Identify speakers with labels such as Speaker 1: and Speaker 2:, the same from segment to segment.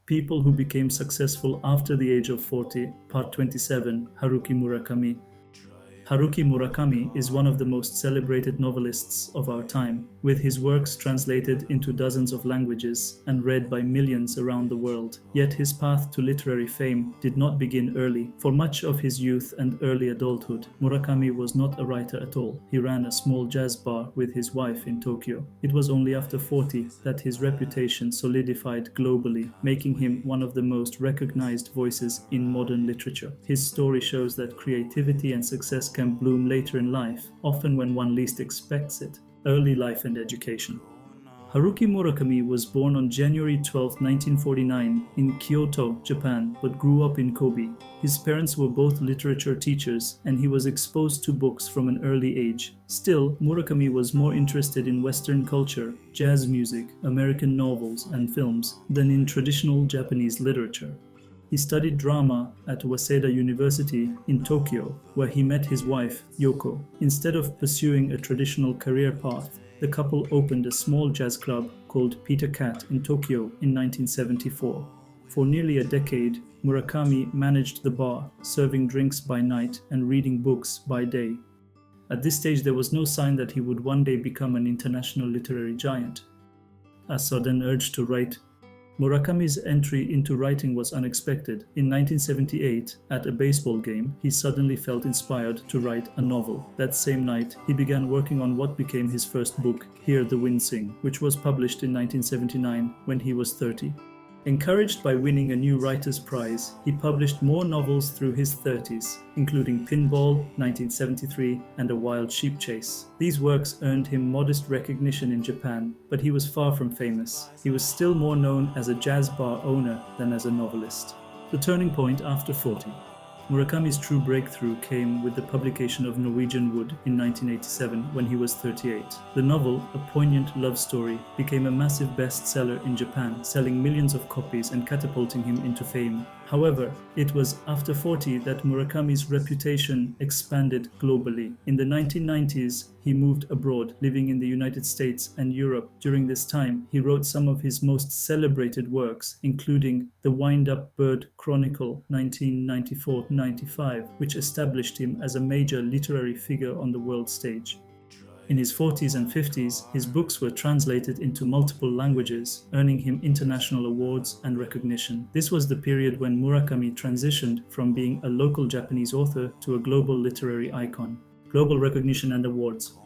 Speaker 1: People who became successful after the age of 40, Part 27, Haruki Murakami. Haruki Murakami is one of the most celebrated novelists of our time, with his works translated into dozens of languages and read by millions around the world. Yet his path to literary fame did not begin early. For much of his youth and early adulthood, Murakami was not a writer at all. He ran a small jazz bar with his wife in Tokyo. It was only after 40 that his reputation solidified globally, making him one of the most recognized voices in modern literature. His story shows that creativity and success can bloom later in life, often when one least expects it. Early life and education. Haruki Murakami was born on January 12, 1949 in Kyoto, Japan, but grew up in Kobe. His parents were both literature teachers, and he was exposed to books from an early age. Still, Murakami was more interested in Western culture, jazz music, American novels, and films than in traditional Japanese literature. He studied drama at Waseda University in Tokyo, where he met his wife, Yoko. Instead of pursuing a traditional career path, the couple opened a small jazz club called Peter Cat in Tokyo in 1974. For nearly a decade, Murakami managed the bar, serving drinks by night and reading books by day. At this stage, there was no sign that he would one day become an international literary giant. A sudden urge to write. Murakami's entry into writing was unexpected. In 1978, at a baseball game, he suddenly felt inspired to write a novel. That same night, he began working on what became his first book, Hear the Wind Sing, which was published in 1979 when he was 30. Encouraged by winning a new writer's prize, he published more novels through his 30s, including Pinball, 1973, and A Wild Sheep Chase. These works earned him modest recognition in Japan, but he was far from famous. He was still more known as a jazz bar owner than as a novelist. The turning point after 40. Murakami's true breakthrough came with the publication of Norwegian Wood in 1987 when he was 38. The novel, a poignant love story, became a massive bestseller in Japan, selling millions of copies and catapulting him into fame. However, it was after 40 that Murakami's reputation expanded globally. In the 1990s, he moved abroad, living in the United States and Europe. During this time, he wrote some of his most celebrated works, including The Wind-Up Bird Chronicle, 1994-95, which established him as a major literary figure on the world stage. In his 40s and 50s, his books were translated into multiple languages, earning him international awards and recognition. This was the period when Murakami transitioned from being a local Japanese author to a global literary icon. Global recognition and awards.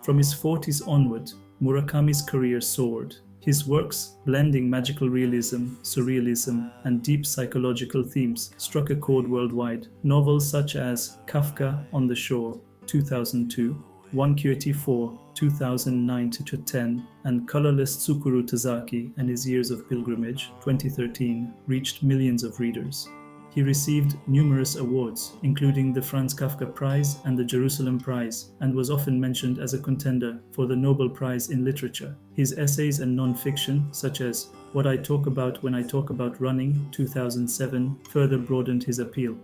Speaker 1: From his 40s onward, Murakami's career soared. His works, blending magical realism, surrealism, and deep psychological themes, struck a chord worldwide. Novels such as Kafka on the Shore, 2002, 1QT4, 2009-10, and Colorless Tsukuru Tazaki and His Years of Pilgrimage, 2013, reached millions of readers. He received numerous awards, including the Franz Kafka Prize and the Jerusalem Prize, and was often mentioned as a contender for the Nobel Prize in Literature. His essays and non-fiction, such as What I Talk About When I Talk About Running, 2007, further broadened his appeal.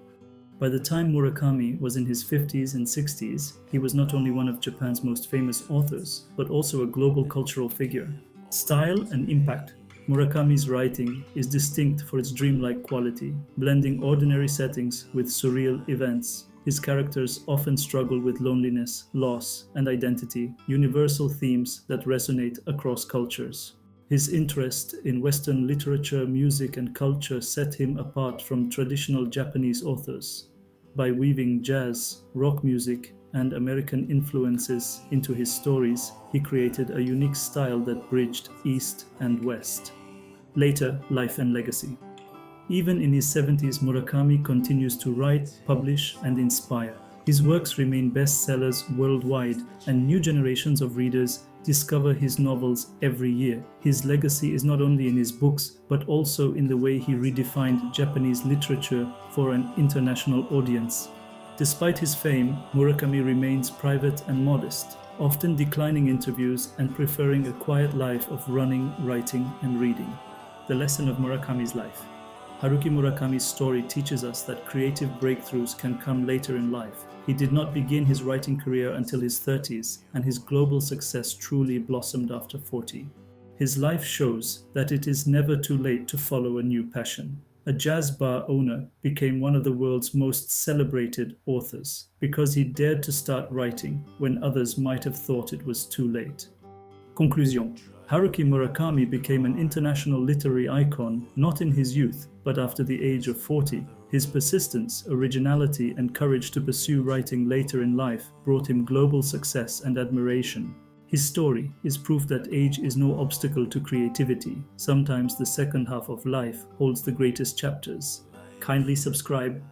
Speaker 1: By the time Murakami was in his 50s and 60s, he was not only one of Japan's most famous authors, but also a global cultural figure. Style and impact. Murakami's writing is distinct for its dreamlike quality, blending ordinary settings with surreal events. His characters often struggle with loneliness, loss, and identity, universal themes that resonate across cultures. His interest in Western literature, music, and culture set him apart from traditional Japanese authors. By weaving jazz, rock music, and American influences into his stories, he created a unique style that bridged East and West. Later, life and legacy. Even in his 70s, Murakami continues to write, publish, and inspire. His works remain bestsellers worldwide, and new generations of readers discover his novels every year. His legacy is not only in his books, but also in the way he redefined Japanese literature for an international audience. Despite his fame, Murakami remains private and modest, often declining interviews and preferring a quiet life of running, writing, and reading. The lesson of Murakami's life. Haruki Murakami's story teaches us that creative breakthroughs can come later in life. He did not begin his writing career until his 30s, and his global success truly blossomed after 40. His life shows that it is never too late to follow a new passion. A jazz bar owner became one of the world's most celebrated authors because he dared to start writing when others might have thought it was too late. Conclusion. Haruki Murakami became an international literary icon not in his youth, but after the age of 40. His persistence, originality, and courage to pursue writing later in life brought him global success and admiration. His story is proof that age is no obstacle to creativity. Sometimes the second half of life holds the greatest chapters. Kindly subscribe,